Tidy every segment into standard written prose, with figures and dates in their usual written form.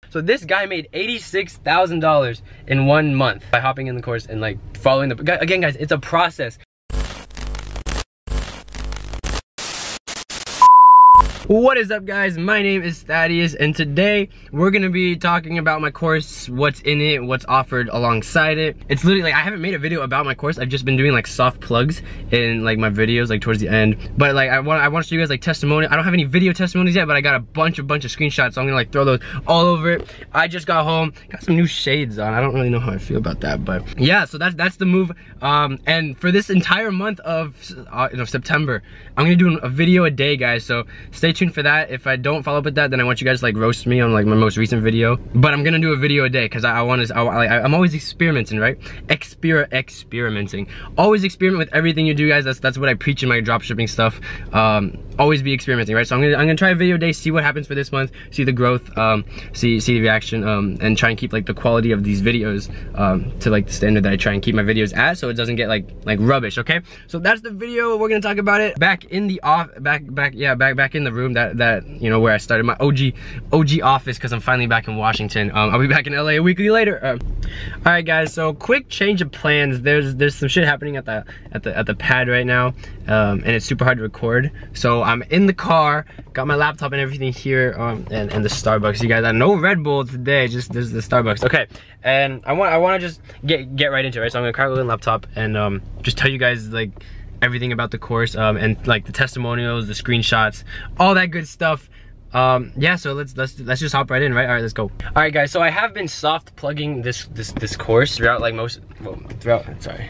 So this guy made $86,000 in 1 month by hopping in the course and like following the, again guys, it's a process. What is up guys, my name is Thaddeus and today we're gonna be talking about my course, what's in it, what's offered alongside it. It's literally like, I haven't made a video about my course, I've just been doing like soft plugs in like my videos like towards the end. But like I want to show you guys like testimonial. I don't have any video testimonies yet, but I got a bunch of screenshots, so I'm gonna like throw those all over it. I just got home, got some new shades on. I don't really know how I feel about that, but yeah, so that's the move. And for this entire month of September, I'm gonna do a video a day guys, so stay tuned for that. If I don't follow up with that, then I want you guys to like roast me on like my most recent video. But I'm gonna do a video a day because I'm always experimenting, right? Experimenting. Always experiment with everything you do, guys. That's what I preach in my dropshipping stuff. Always be experimenting, right? So I'm gonna try a video a day, see what happens for this month, see the growth, see the reaction, and try and keep like the quality of these videos to like the standard that I try and keep my videos at, so it doesn't get like rubbish. Okay, so that's the video. We're gonna talk about it back in the back in the room that you know where I started my OG office, because I'm finally back in Washington. I'll be back in LA a week later. All right guys, so quick change of plans. There's some shit happening at the pad right now, and it's super hard to record. So I'm in the car, got my laptop and everything here, and the Starbucks. You guys, I no Red Bull today, just there's the Starbucks. Okay, and I want to just get right into it, right? So I'm gonna crack open the laptop and just tell you guys like everything about the course, and like the testimonials, the screenshots, all that good stuff. Yeah, so let's just hop right in, right? All right, let's go. All right guys, so I have been soft plugging this course throughout like sorry,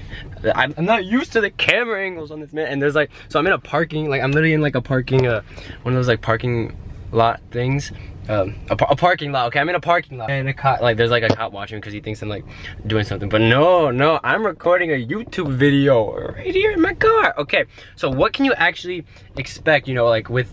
I'm not used to the camera angles on this, man. And there's like, so I'm in a parking, like I'm literally in like a parking one of those like parking lot things, a parking lot. Okay, I'm in a parking lot, and a cop, like there's like a cop watching because he thinks I'm like doing something, but no, I'm recording a YouTube video right here in my car. Okay, so what can you actually expect, you know, like with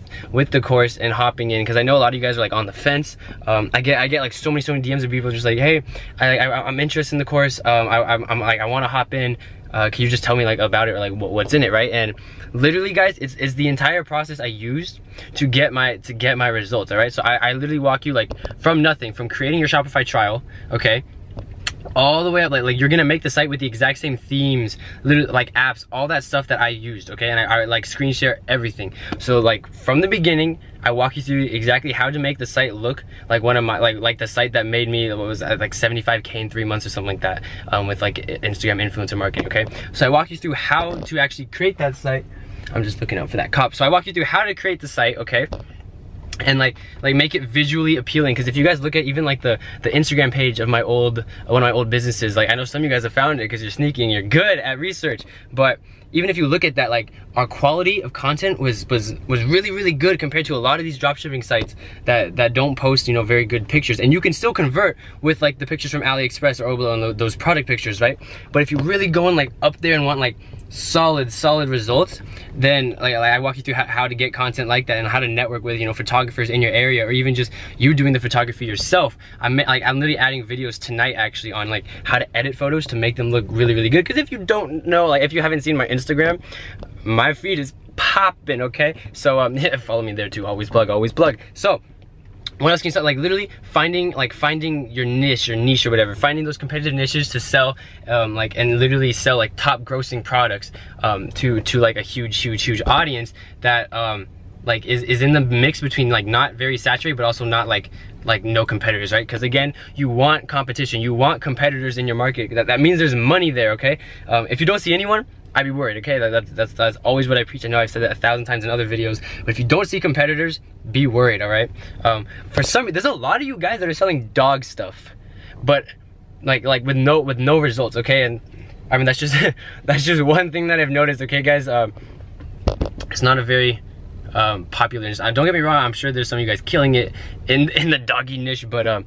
the course and hopping in? Because I know a lot of you guys are like on the fence. I get like so many DMs of people just like, hey, I'm interested in the course, I'm like, I want to hop in. Can you just tell me like about it, or like what's in it, right? And literally guys, it's the entire process I used to get my results. All right, so I literally walk you like from nothing, from creating your Shopify trial, okay, all the way up, like you're gonna make the site with the exact same themes, literally like apps, all that stuff that I used, okay? And I like screen share everything. So like from the beginning, I walk you through exactly how to make the site look like one of my like the site that made me, what was like 75K in 3 months or something like that, with like Instagram influencer marketing. Okay, so I walk you through how to actually create that site. I'm just looking out for that cop. So I walk you through how to create the site, okay, and like make it visually appealing. Because if you guys look at even like the Instagram page of one of my old businesses, like I know some of you guys have found it because you're sneaky and you're good at research, but even if you look at that, like our quality of content was really good compared to a lot of these dropshipping sites that don't post, you know, very good pictures. And you can still convert with like the pictures from AliExpress or Oberlo and those product pictures, right? But if you really go and like up there and want like solid results, then like I walk you through how to get content like that and how to network with, you know, photographers in your area, or even just you doing the photography yourself. I'm literally adding videos tonight actually on like how to edit photos to make them look really good. Because if you don't know, like if you haven't seen my Instagram, my feed is popping, okay? So follow me there too. Always plug. So what else can you start? Like literally finding your niche or whatever, finding those competitive niches to sell, like, and literally sell like top grossing products to like a huge audience that like is in the mix between like not very saturated but also not like no competitors, right? Because again, you want competition, you want competitors in your market. That means there's money there, okay? If you don't see anyone, I'd be worried, okay? That's always what I preach. I know I've said that 1,000 times in other videos, but if you don't see competitors, be worried, all right? There's a lot of you guys that are selling dog stuff, but like with no results, okay? And I mean, that's just one thing that I've noticed, okay, guys? It's not a very popular niche. Don't get me wrong, I'm sure there's some of you guys killing it in the doggy niche, but a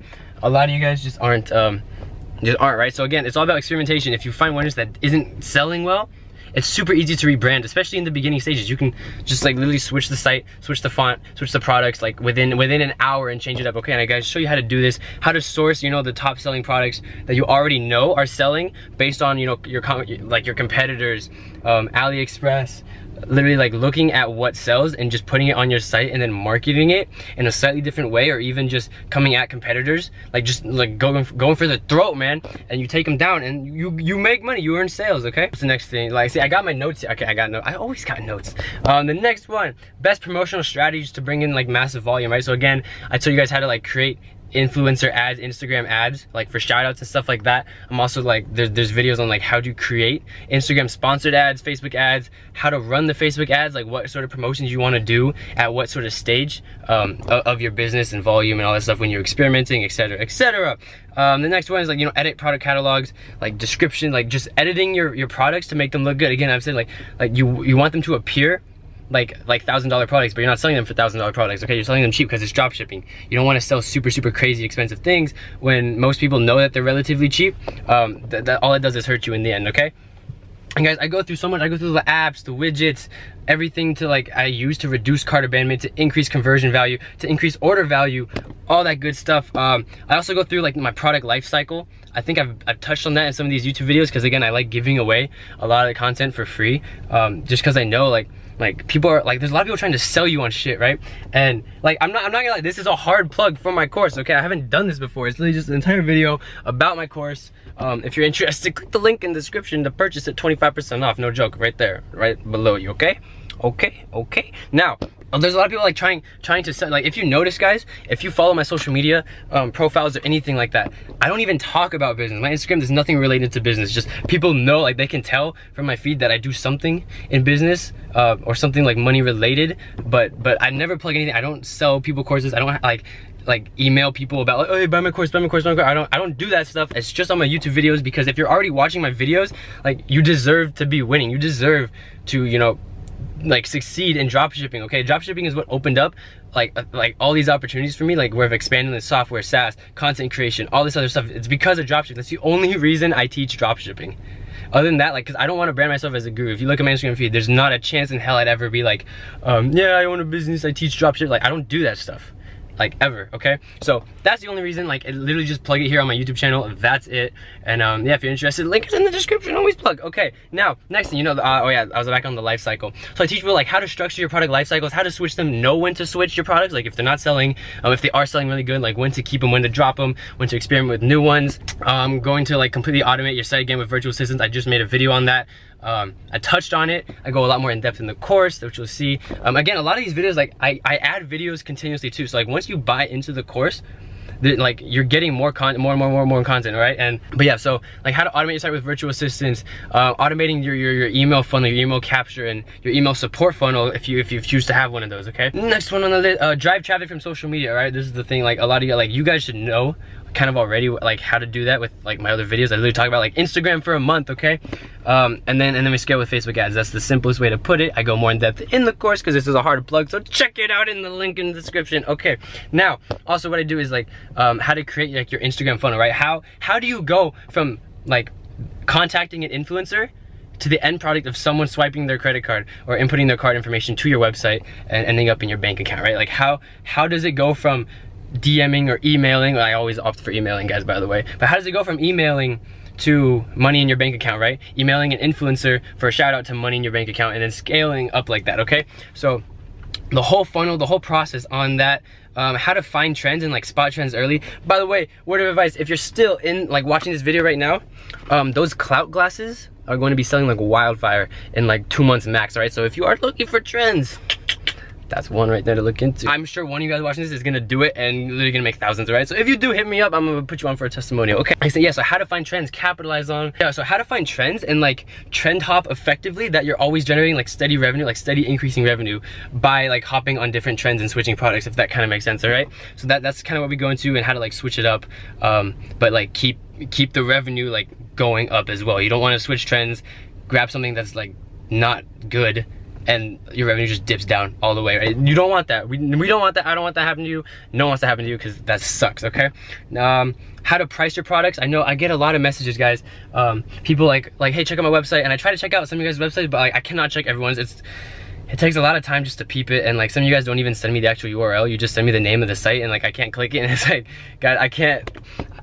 lot of you guys just aren't, right? So again, it's all about experimentation. If you find one niche that isn't selling well, it's super easy to rebrand, especially in the beginning stages. You can just like literally switch the site, switch the font, switch the products like within an hour and change it up. Okay, and I guys show you how to do this, how to source, you know, the top selling products that you already know are selling based on, you know, your competitors, AliExpress, literally like looking at what sells and just putting it on your site and then marketing it in a slightly different way, or even just coming at competitors, like just like going for the throat, man, and you take them down and you make money, you earn sales. Okay, what's the next thing? Like, see, I got my notes here. Okay, I always got notes. The next one, best promotional strategies to bring in like massive volume, right? So again, I told you guys how to like create influencer ads, Instagram ads, like for shout outs and stuff like that. I'm also like, there's videos on like how to create Instagram sponsored ads, Facebook ads, how to run the Facebook ads, like what sort of promotions you want to do at what sort of stage of your business and volume and all that stuff when you're experimenting, etc, etc. The next one is like, you know, edit product catalogs, like description, like just editing your products to make them look good. Again, I'm saying like you want them to appear like $1,000 products, but you're not selling them for $1,000 products. Okay, you're selling them cheap because it's drop shipping. You don't want to sell super crazy expensive things when most people know that they're relatively cheap. That all it does is hurt you in the end. Okay, and guys, I go through so much. I go through the apps, the widgets, everything to like I use to reduce cart abandonment, to increase conversion value, to increase order value, all that good stuff. I also go through like my product life cycle. I think I've touched on that in some of these YouTube videos because again, I like giving away a lot of the content for free, just because I know like people are like, there's a lot of people trying to sell you on shit, right? And like I'm not gonna lie, this is a hard plug for my course. Okay, I haven't done this before. It's literally just an entire video about my course. If you're interested, click the link in the description to purchase it 25% off. No joke, right there, right below you. Okay, okay. Now, there's a lot of people like trying to sell. Like, if you notice, guys, if you follow my social media profiles or anything like that, I don't even talk about business. My Instagram, there's nothing related to business. Just people know, like they can tell from my feed that I do something in business or something like money related, but I never plug anything. I don't sell people courses. I don't like email people about like, oh, hey, buy my course, buy my course, buy my course. I don't do that stuff. It's just on my YouTube videos, because if you're already watching my videos, like, you deserve to be winning. You deserve to, you know, like succeed in dropshipping. Okay, dropshipping is what opened up like all these opportunities for me, like where I've expanded the software, SaaS, content creation, all this other stuff. It's because of dropshipping. That's the only reason I teach dropshipping. Other than that, like, because I don't want to brand myself as a guru. If you look at my Instagram feed, there's not a chance in hell I'd ever be like, yeah, I own a business, I teach dropshipping. Like, I don't do that stuff, like, ever. Okay, so that's the only reason. Like, I literally just plug it here on my YouTube channel. That's it. And yeah, if you're interested, link is in the description. Always plug. Okay, now next thing, you know, oh yeah, I was back on the life cycle. So I teach people like how to structure your product life cycles, how to switch them, know when to switch your products, like if they're not selling, if they are selling really good, like when to keep them, when to drop them, when to experiment with new ones. Going to like completely automate your site again with virtual assistants. I just made a video on that. I touched on it. I go a lot more in depth in the course, which you'll see. Again, a lot of these videos, like I add videos continuously too. So like once you buy into the course, like you're getting more content, more content, right? But yeah, so like how to automate your site with virtual assistants, automating your email funnel, your email capture, and your email support funnel if you choose to have one of those. Okay, next one on the list, drive traffic from social media. Right, this is the thing. Like a lot of you, like you guys should know kind of already like how to do that with like my other videos. I literally talk about like Instagram for a month. Okay, and then we scale with Facebook ads. That's the simplest way to put it. I go more in depth in the course because this is a hard plug, so check it out in the link in the description. Okay, now also what I do is like how to create like your Instagram funnel, right? How do you go from like contacting an influencer to the end product of someone swiping their credit card or inputting their card information to your website and ending up in your bank account, right? Like how does it go from DMing or emailing? Well, I always opt for emailing, guys, by the way. But how does it go from emailing to money in your bank account, right? Emailing an influencer for a shout out to money in your bank account, and then scaling up like that. Okay, so the whole funnel, the whole process on that. How to find trends and like spot trends early. By the way, word of advice, if you're still in like watching this video right now, those clout glasses are going to be selling like wildfire in like 2 months max, right? So if you are looking for trends, that's one right there to look into. I'm sure one of you guys watching this is gonna do it and literally gonna make thousands, right? So if you do, hit me up. I'm gonna put you on for a testimonial. Okay, I say yeah, so how to find trends, capitalize on. Yeah, so how to find trends and like trend hop effectively that you're always generating like steady revenue, like steady increasing revenue by like hopping on different trends and switching products, if that kind of makes sense, all right? So that's kind of what we go into, and how to like switch it up, but like keep the revenue like going up as well. You don't wanna switch trends, grab something that's like not good, and your revenue just dips down all the way, right? You don't want that. We don't want that. I don't want that to happen to you. No one wants that to happen to you, because that sucks, okay? How to price your products. I know I get a lot of messages, guys. People like, hey, check out my website, and I try to check out some of you guys' websites, but like, I cannot check everyone's. It takes a lot of time just to peep it, and like some of you guys don't even send me the actual URL. You just send me the name of the site, and like I can't click it, and it's like, God, I can't.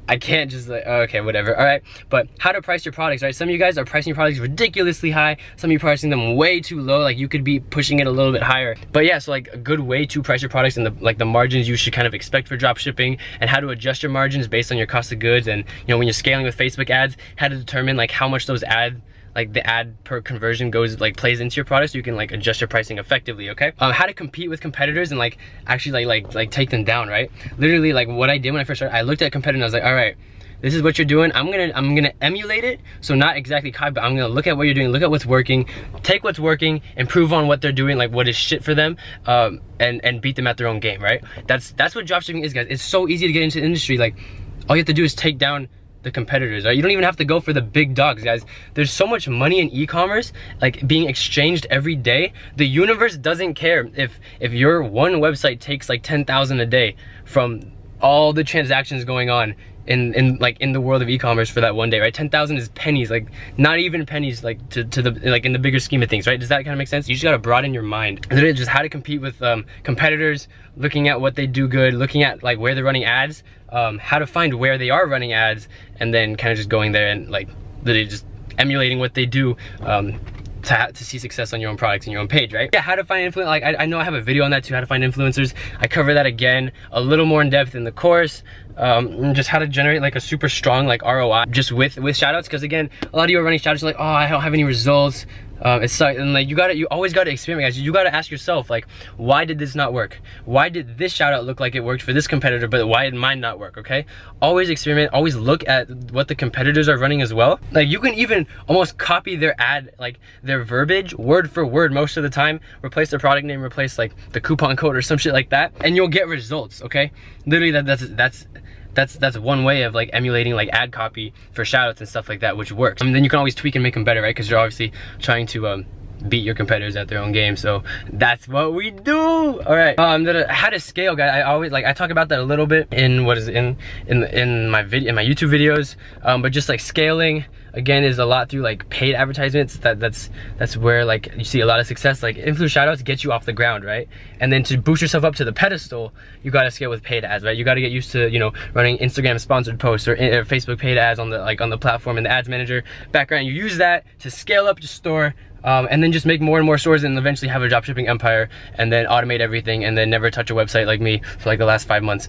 I can't just like, okay, whatever, all right? But how to price your products, right? Some of you guys are pricing your products ridiculously high. Some of you are pricing them way too low. Like you could be pushing it a little bit higher. But yeah, so like a good way to price your products and the margins you should kind of expect for drop shipping, and how to adjust your margins based on your cost of goods. And you know, when you're scaling with Facebook ads, how to determine like how much those the ad per conversion goes, like plays into your product, so you can like adjust your pricing effectively, okay? How to compete with competitors and like actually like take them down, right? Literally, like what I did when I first started, I looked at a competitor and I was like, all right, this is what you're doing. I'm gonna emulate it. So not exactly copy, but I'm gonna look at what you're doing, look at what's working, take what's working, improve on what they're doing, like what is shit for them, and beat them at their own game, right? That's what dropshipping is, guys. It's so easy to get into the industry. Like all you have to do is take down the competitors, right? You don't even have to go for the big dogs, guys. There's so much money in e-commerce like being exchanged every day. The universe doesn't care if your one website takes like 10,000 a day from all the transactions going on in the world of e-commerce for that one day, right? 10,000 is pennies, like not even pennies, like to the like in the bigger scheme of things, right? Does that kind of make sense? You just gotta broaden your mind. Literally just how to compete with competitors, looking at what they do good, looking at like where they're running ads, how to find where they are running ads, and then kind of just going there and like literally just emulating what they do to see success on your own products and your own page, right? Yeah, how to find influencers. Like I know I have a video on that too, how to find influencers. I cover that again a little more in depth in the course. Just how to generate like a super strong like ROI just with shoutouts, because again, a lot of you are running shoutouts like, oh, I don't have any results. It's and like you always gotta experiment, guys. You gotta ask yourself like, why did this not work? Why did this shout out look like it worked for this competitor, but why did mine not work? Okay, always experiment, always look at what the competitors are running as well. Like you can even almost copy their ad, like their verbiage word for word most of the time, replace their product name, replace like the coupon code or some shit like that, and you'll get results. Okay, literally that's one way of like emulating like ad copy for shoutouts and stuff like that, which works. I mean, then you can always tweak and make them better, right? Because you're obviously trying to beat your competitors at their own game. So that's what we do. All right, how to scale, guys. I always like, I talk about that a little bit in what is in my YouTube videos, but just like scaling again is a lot through like paid advertisements. That's where like you see a lot of success. Like influencer shoutouts get you off the ground, right? And then to boost yourself up to the pedestal, you got to scale with paid ads, right? You got to get used to, you know, running Instagram sponsored posts or Facebook paid ads on the platform in the ads manager background. You use that to scale up your store. And then just make more and more stores and eventually have a dropshipping empire, and then automate everything, and then never touch a website like me for like the last 5 months,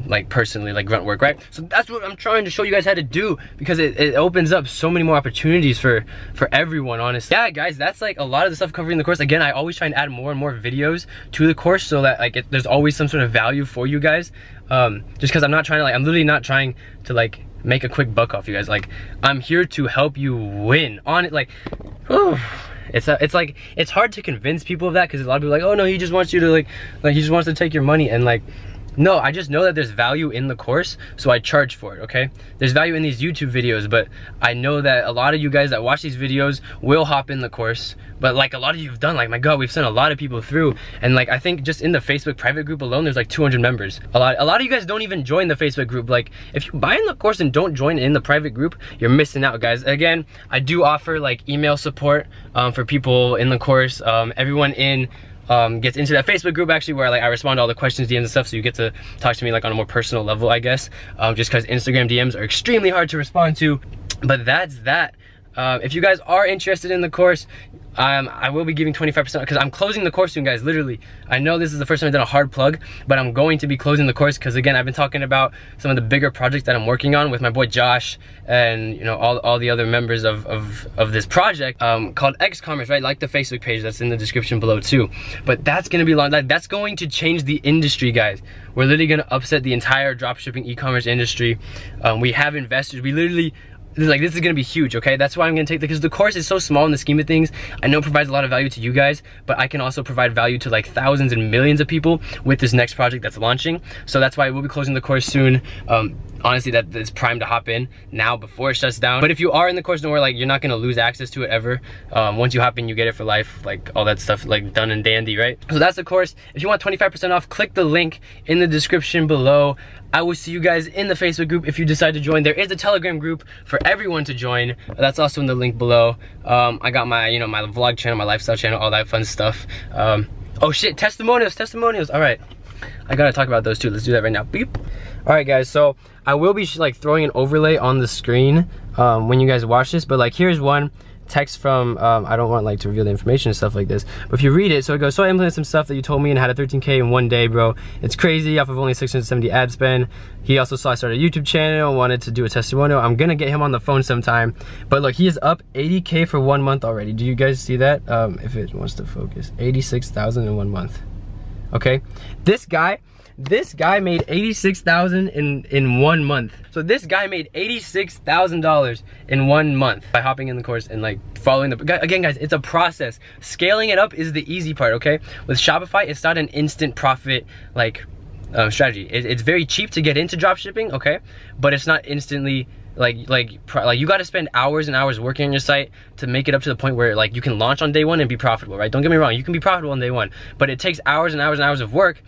like personally, like grunt work, right? So that's what I'm trying to show you guys how to do, because it opens up so many more opportunities for everyone, honestly. Yeah, guys, that's like a lot of the stuff covering the course. Again, I always try and add more and more videos to the course so that like there's always some sort of value for you guys. Just because I'm literally not trying to like make a quick buck off you guys. Like I'm here to help you win on it. Like, it's hard to convince people of that, because a lot of people are like, oh no, he just wants you to like he just wants to take your money, and like, no, I just know that there's value in the course, so I charge for it, okay? There's value in these YouTube videos, but I know that a lot of you guys that watch these videos will hop in the course, but like a lot of you have done, like my god, we've sent a lot of people through, and like I think just in the Facebook private group alone, there's like 200 members. A lot of you guys don't even join the Facebook group. Like if you buy in the course and don't join in the private group, you're missing out, guys. Again, I do offer like email support for people in the course. Everyone in gets into that Facebook group actually, where like I respond to all the questions, DMs and stuff, so you get to talk to me like on a more personal level, I guess, just because Instagram DMs are extremely hard to respond to. But that's that. If you guys are interested in the course, I will be giving 25% because I'm closing the course soon, guys. Literally, I know this is the first time I've done a hard plug, but I'm going to be closing the course because again, I've been talking about some of the bigger projects that I'm working on with my boy Josh and you know all the other members of this project called X-Commerce, right? Like the Facebook page that's in the description below too. But that's gonna be long. That's going to change the industry, guys. We're literally gonna upset the entire dropshipping e-commerce industry. We have investors. We literally. This is gonna be huge, okay? That's why I'm gonna take because the course is so small in the scheme of things. I know it provides a lot of value to you guys, but I can also provide value to like thousands and millions of people with this next project that's launching. So that's why we'll be closing the course soon. Honestly, that's primed to hop in now before it shuts down. But if you are in the course, don't worry, like you're not gonna lose access to it ever. Once you hop in, you get it for life, like all that stuff, like done and dandy, right? So that's the course. If you want 25% off, click the link in the description below. I will see you guys in the Facebook group if you decide to join. There is a Telegram group for everyone to join. That's also in the link below. I got my, my vlog channel, my lifestyle channel, all that fun stuff. Oh shit, testimonials. All right. I gotta talk about those too. Let's do that right now. Beep. All right, guys. So I will be like throwing an overlay on the screen when you guys watch this. But like, here's one text from I don't want like to reveal the information and stuff like this, but if you read it, so it goes, so I implemented some stuff that you told me and had a 13K in one day, bro. It's crazy off of only 670 ad spend. He also saw I started a YouTube channel, wanted to do a testimonial. I'm gonna get him on the phone sometime. But look, he is up 80K for 1 month already. Do you guys see that? If it wants to focus, 86,000 in 1 month. Okay, this guy made 86,000 in 1 month. So this guy made $86,000 in 1 month by hopping in the course and like following the, again guys, it's a process. Scaling it up is the easy part, okay? With Shopify, it's not an instant profit like strategy. It's very cheap to get into dropshipping, okay? But it's not instantly like you got to spend hours and hours working on your site to make it up to the point where like you can launch on day one and be profitable, right? Don't get me wrong, you can be profitable on day one, but it takes hours and hours and hours of work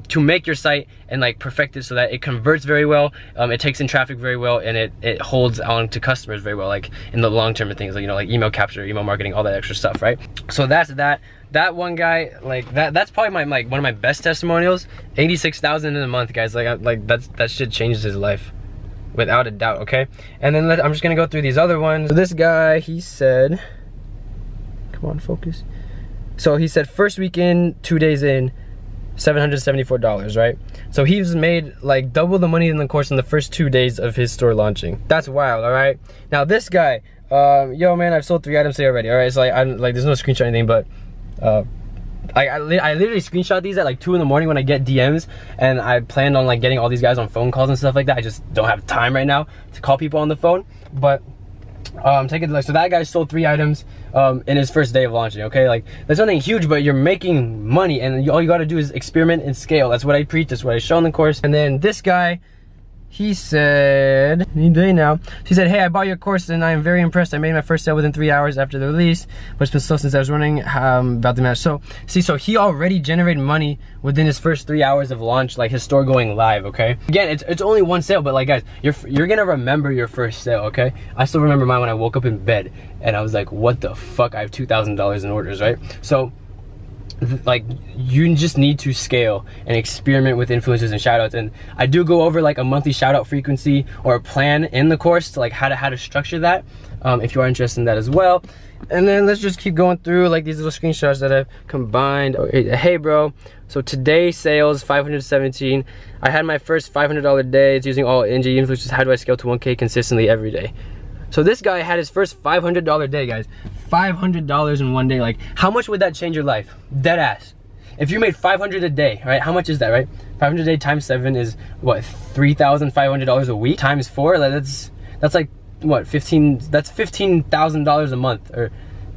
to make your site and like perfect it so that it converts very well, it takes in traffic very well, and it holds on to customers very well, like in the long term of things, like, you know, like email capture, email marketing, all that extra stuff, right? So that's that one guy, like that's probably my like one of my best testimonials. 86,000 in a month, guys. Like that shit changes his life without a doubt, okay? And then I'm just gonna go through these other ones. So this guy, he said, come on, focus. So he said first weekend, 2 days in, $774, right? So he's made like double the money in the course in the first 2 days of his store launching. That's wild, all right? Now this guy, yo man, I've sold 3 items today already, all right? It's like, there's no screenshot or anything, but I literally screenshot these at like 2 in the morning when I get DMs, and I planned on like getting all these guys on phone calls and stuff like that. I just don't have time right now to call people on the phone, but take it like, so that guy sold 3 items in his first day of launching, okay? Like, that's nothing huge, but you're making money, and all you gotta do is experiment and scale. That's what I preach, that's what I show in the course. And then this guy, he said, any day now. He said, hey, I bought your course and I am very impressed. I made my first sale within 3 hours after the release, but it's been slow since I was running about the match. So, see, so he already generated money within his first 3 hours of launch, like his store going live, okay? Again, it's only one sale, but like guys, you're gonna remember your first sale, okay? I still remember mine when I woke up in bed and I was like, what the fuck? I have $2,000 in orders, right? So, like, you just need to scale and experiment with influencers and shoutouts. And I do go over like a monthly shoutout frequency or a plan in the course to like how to structure that, if you are interested in that as well. And then let's just keep going through like these little screenshots that I've combined. Okay, hey bro, so today sales 517. I had my first $500 day. It's using all NG influencers. How do I scale to 1K consistently every day? So this guy had his first $500 day, guys. $500 in one day. Like, how much would that change your life? Dead ass. If you made $500 a day, right? How much is that, right? 500 a day times 7 is what? $3,500 a week times 4. Like that's like what? That's $15,000 a month. Or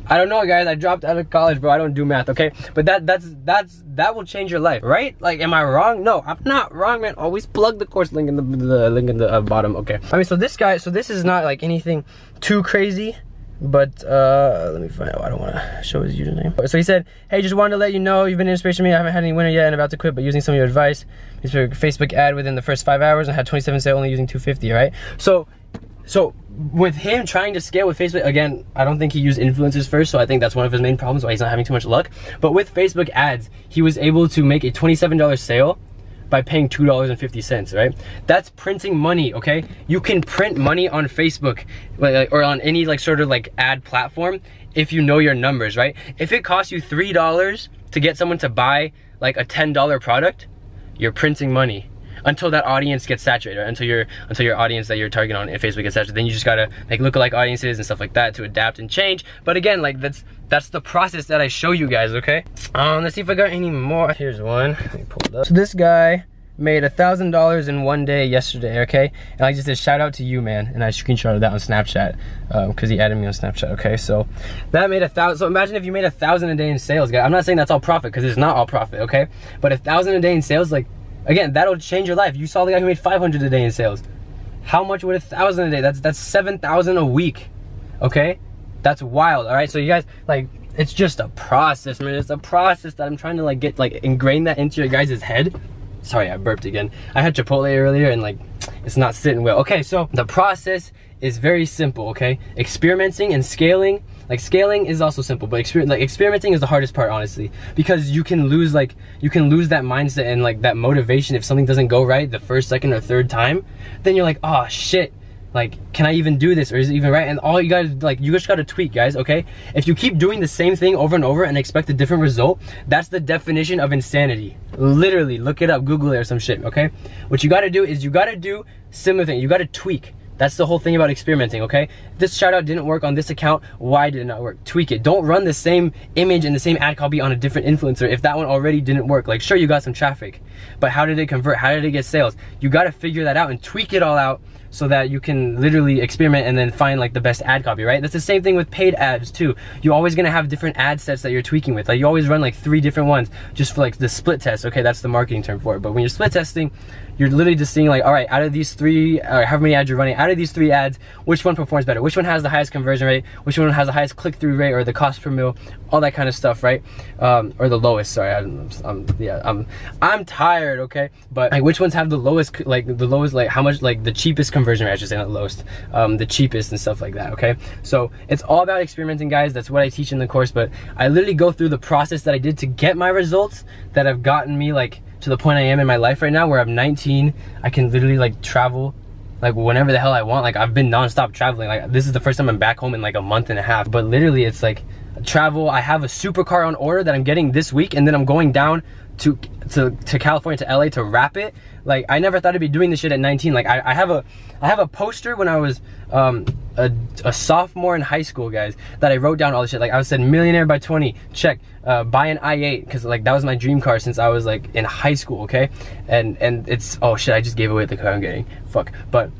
I don't know, guys. I dropped out of college, bro. I don't do math, okay? But that will change your life, right? Like, am I wrong? No, I'm not wrong, man. Always plug the course link in the link in the bottom, okay? I mean, so this guy, so this is not like anything too crazy, but let me find out. I don't want to show his username. So he said, hey, just wanted to let you know you've been an inspiration to me. I haven't had any winner yet and about to quit, but using some of your advice. Facebook ad within the first 5 hours and had 27 sale only using 250, right? So with him trying to scale with Facebook, again, I don't think he used influencers first, so I think that's one of his main problems why he's not having too much luck. But with Facebook ads, he was able to make a $27 sale by paying $2.50, right? That's printing money, okay? You can print money on Facebook or on any like sort of like ad platform if you know your numbers, right? If it costs you $3 to get someone to buy like a $10 product, you're printing money until that audience gets saturated, right? until your audience that you're targeting on Facebook gets saturated. Then you just gotta like lookalike audiences and stuff like that to adapt and change. But again, like that's the process that I show you guys, okay? Let's see if I got any more. Here's one. Let me pull it up. So this guy made $1,000 in one day yesterday, okay? And I just did shout out to you, man, and I screenshotted that on Snapchat because he added me on Snapchat, okay? So that made $1,000. So imagine if you made $1,000 a day in sales, guys. I'm not saying that's all profit because it's not all profit, okay? But $1,000 a day in sales, like, again, that'll change your life. You saw the guy who made $500 a day in sales. How much would $1,000 a day? That's $7,000 a week, okay? That's wild, all right? So you guys, like, it's just a process, man. It's a process that I'm trying to like get like ingrain that into your guys' head. Sorry, I burped again. I had Chipotle earlier and like it's not sitting well. Okay, so the process is very simple, okay? Experimenting and scaling Like scaling is also simple, but experimenting is the hardest part, honestly, because you can lose that mindset and like that motivation if something doesn't go right the first, second, or third time. Then you're like, oh shit, like, can I even do this, or is it even right? And all you guys, like, you just gotta tweak, guys, okay? If you keep doing the same thing over and over and expect a different result, that's the definition of insanity. Literally, look it up, Google it or some shit, okay? What you gotta do is you gotta do similar thing. You gotta tweak. That's the whole thing about experimenting, okay? If this shout out didn't work on this account, why did it not work? Tweak it. Don't run the same image and the same ad copy on a different influencer if that one already didn't work. Like, sure, you got some traffic, but how did it convert? How did it get sales? You gotta figure that out and tweak it all out so that you can literally experiment and then find like the best ad copy, right? That's the same thing with paid ads too. You're always gonna have different ad sets that you're tweaking with. Like you always run like 3 different ones just for like the split test. Okay, that's the marketing term for it. But when you're split testing, you're literally just seeing like, all right, out of these 3, or however many ads you're running, out of these 3 ads, which one performs better? Which one has the highest conversion rate? Which one has the highest click-through rate or the cost per mil? All that kind of stuff, right? Or the lowest, sorry, I'm tired, okay? But like which ones have the lowest, like how much, like the cheapest conversion rate, I should say, not the lowest, the cheapest and stuff like that, okay? So it's all about experimenting, guys. That's what I teach in the course, but I literally go through the process that I did to get my results that have gotten me like to the point I am in my life right now where I'm 19, I can literally like travel like whenever the hell I want. Like I've been non-stop traveling. Like this is the first time I'm back home in like a month and a half, but literally it's like travel. I have a supercar on order that I'm getting this week, and then I'm going down to California, to LA to wrap it. Like I never thought I'd be doing this shit at 19. Like I have a poster when I was a sophomore in high school, guys, that I wrote down all this shit. Like I said, millionaire by 20, check. Buy an i8, because like that was my dream car since I was like in high school, okay? And it's, oh shit, I just gave away the car I'm getting, fuck. But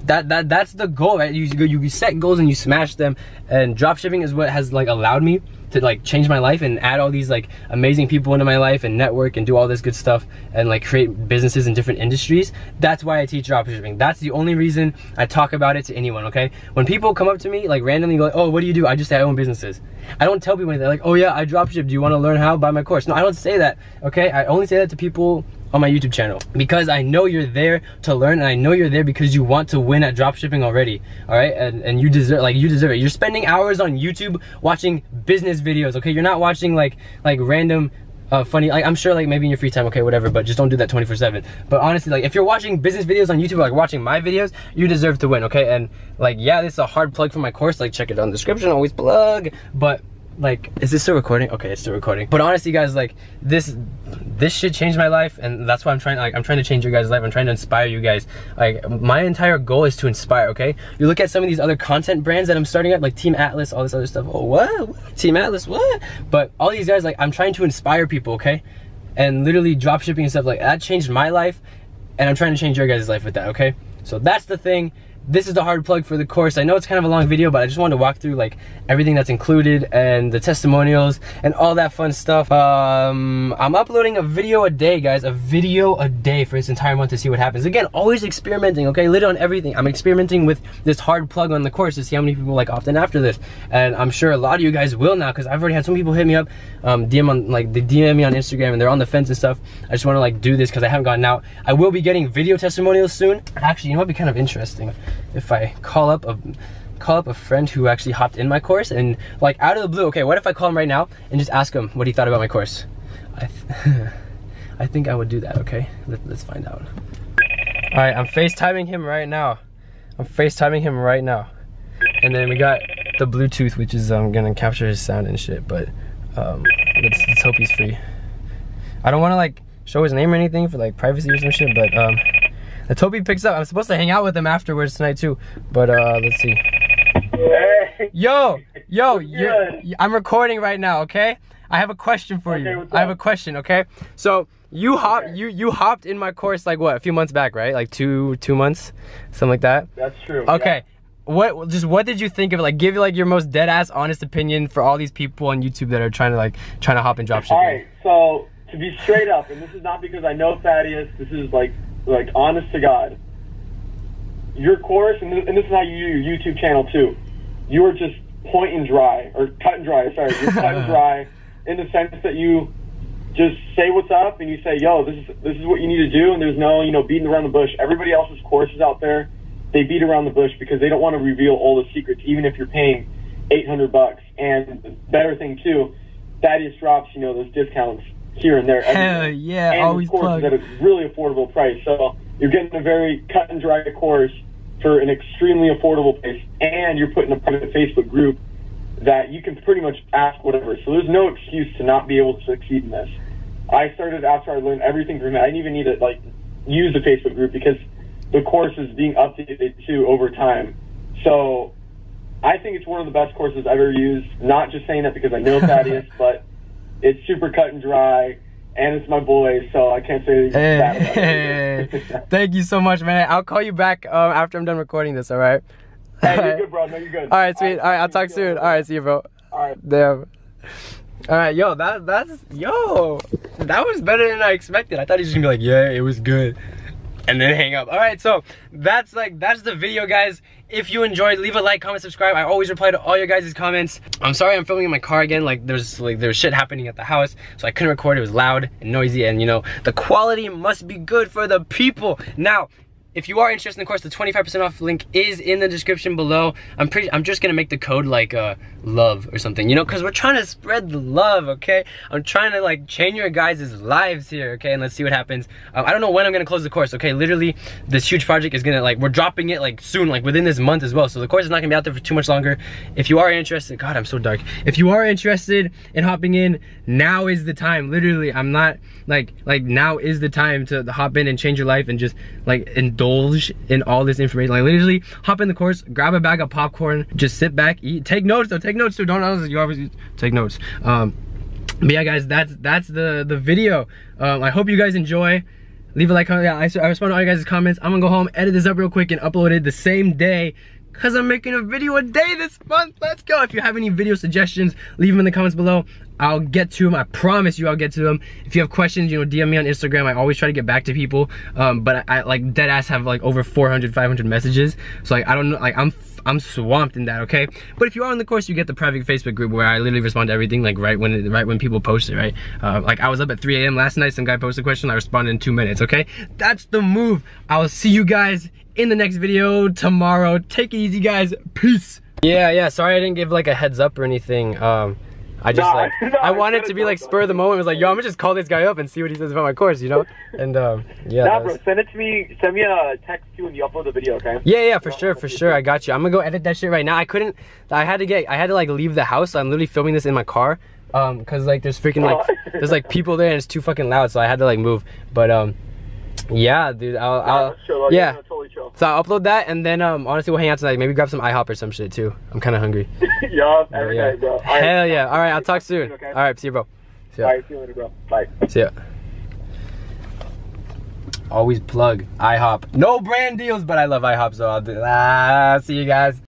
that's the goal, right? You set goals and you smash them, and dropshipping is what has like allowed me to like change my life and add all these like amazing people into my life and network and do all this good stuff and like create businesses in different industries. That's why I teach dropshipping. That's the only reason I talk about it to anyone, okay? When people come up to me like randomly go, oh, what do you do? I just say I own businesses. I don't tell people anything. They're like, oh yeah, I dropship. Do you want to learn how? Buy my course. No, I don't say that, okay? I only say that to people on my YouTube channel because I know you're there to learn, and I know you're there because you want to win at dropshipping already, all right? And you deserve it. You're spending hours on YouTube watching business videos, okay? You're not watching like random funny, like I'm sure like maybe in your free time, okay, whatever, but just don't do that 24/7. But honestly, like if you're watching business videos on YouTube, like watching my videos, you deserve to win, okay? And like, yeah, this is a hard plug for my course. Like check it on the description, always plug. But like, is this still recording? Okay, it's still recording. But honestly, guys, like this shit changed my life, and that's why I'm trying to change your guys' life. I'm trying to inspire you guys. Like my entire goal is to inspire, okay? You look at some of these other content brands that I'm starting up, like Team Atlas, all this other stuff. Oh, what? Team Atlas, what? But all these guys, like I'm trying to inspire people, okay? And literally dropshipping and stuff like that changed my life, and I'm trying to change your guys' life with that, okay? So that's the thing. This is the hard plug for the course. I know it's kind of a long video, but I just wanted to walk through like everything that's included and the testimonials and all that fun stuff. I'm uploading a video a day, guys, a video a day for this entire month to see what happens. Again, always experimenting, okay? Literally on everything. I'm experimenting with this hard plug on the course to see how many people like opt in after this. And I'm sure a lot of you guys will now, because I've already had some people hit me up, DM me on Instagram, and they're on the fence and stuff. I just want to like do this because I haven't gotten out. I will be getting video testimonials soon. Actually, you know, it'd be kind of interesting if I call up a friend who actually hopped in my course, and like out of the blue, okay, what if I call him right now and just ask him what he thought about my course? I think I would do that, okay? Let's find out. All right, I'm FaceTiming him right now. And then we got the Bluetooth, which is gonna capture his sound and shit, but let's hope he's free. I don't wanna like show his name or anything for like privacy or some shit, but let's hope he picks up. I'm supposed to hang out with him afterwards tonight too, but let's see. Hey. Yo, I'm recording right now, okay? I have a question for you. I have a question, okay? So you hopped in my course like what, a few months back, right? Like two months, something like that. That's true. Okay. Yeah. What did you think of it? Like, give like your most dead ass honest opinion for all these people on YouTube that are trying to hop in dropshipping. All right. So to be straight up, and this is not because I know Thaddeus. This is like honest to God. Your course, and this is how you do your YouTube channel too. You are just cut and dry. Sorry, you're cut and dry in the sense that you just say what's up and you say, yo, this is what you need to do, and there's no beating around the bush. Everybody else's courses out there, they beat around the bush because they don't want to reveal all the secrets, even if you're paying $800. And better thing too, Thaddeus drops, you know, those discounts here and there. Hell yeah, and always of course plug. at a really affordable price. So you're getting a very cut and dry course for an extremely affordable price, and you're putting a private Facebook group that you can pretty much ask whatever. So there's no excuse to not be able to succeed in this. I started after I learned everything from it. I didn't even need to like use the Facebook group because the course is being updated too over time. So I think it's one of the best courses I've ever used. Not just saying that because I know Thaddeus, but it's super cut and dry, and it's my boy, so I can't say anything bad about it. Thank you so much, man. I'll call you back after I'm done recording this, all right? Hey, you're good, bro. No, you're good. All right, sweet. All right, I'll talk soon. All right, see you, bro. All right. Damn. All right, yo, that was better than I expected. I thought he was gonna be like, yeah, it was good, and then hang up. All right, so that's the video, guys. If you enjoyed, leave a like, comment, subscribe. I always reply to all your guys' comments. I'm sorry I'm filming in my car again. Like there's shit happening at the house, so I couldn't record. It was loud and noisy, and you know the quality must be good for the people. Now, if you are interested in the course, the 25% off link is in the description below. I'm just gonna make the code like love or something, you know, because we're trying to spread the love, okay? I'm trying to like change your guys' lives here, okay? And let's see what happens. I don't know when I'm gonna close the course, okay? Literally, this huge project is gonna we're dropping it like soon, like within this month as well. So the course is not gonna be out there for too much longer. If you are interested, God, I'm so dark. If you are interested in hopping in, now is the time. Literally, I'm not like now is the time to hop in and change your life and just like indulge in all this information. Like literally hop in the course, grab a bag of popcorn, just sit back, eat, take notes though, take notes too. Don't know, you always take notes. But yeah, guys, that's the video. I hope you guys enjoy. Leave a like, comment. Yeah, I respond to all you guys' comments. I'm gonna go home, edit this up real quick, and upload it the same day, because I'm making a video a day this month. Let's go. If you have any video suggestions, leave them in the comments below. I'll get to them. I promise you I'll get to them. If you have questions, you know, DM me on Instagram. I always try to get back to people. But I like dead ass have like over 400, 500 messages. So like I don't know, like I'm swamped in that, okay? But if you are on the course, you get the private Facebook group where I literally respond to everything like right when people post it, right? Like I was up at 3 AM last night, some guy posted a question, I responded in 2 minutes, okay? That's the move. I will see you guys in the next video tomorrow. Take it easy, guys. Peace. Yeah, sorry I didn't give like a heads up or anything. I just I wanted to be like spur of the moment. I was like, yo, I'm gonna just call this guy up and see what he says about my course, you know? And yeah. Nah, bro, send it to me. Send me a text too when you upload the video, okay? Yeah, for sure. I got you. I'm gonna go edit that shit right now. I had to like leave the house. I'm literally filming this in my car. Cause like there's freaking like there's like people there and it's too fucking loud, so I had to like move. But yeah, dude, I'll chill, yeah. Totally chill. So I'll upload that, and then honestly we'll hang out tonight. Maybe grab some IHOP or some shit too. I'm kind of hungry. Yup, every night, bro. Hell yeah. All right, I'll talk soon. Okay? All right, see you, bro. See ya. All right, see you later, bro. Bye. See ya. Always plug IHOP. No brand deals, but I love IHOP, so I'll do. See you guys.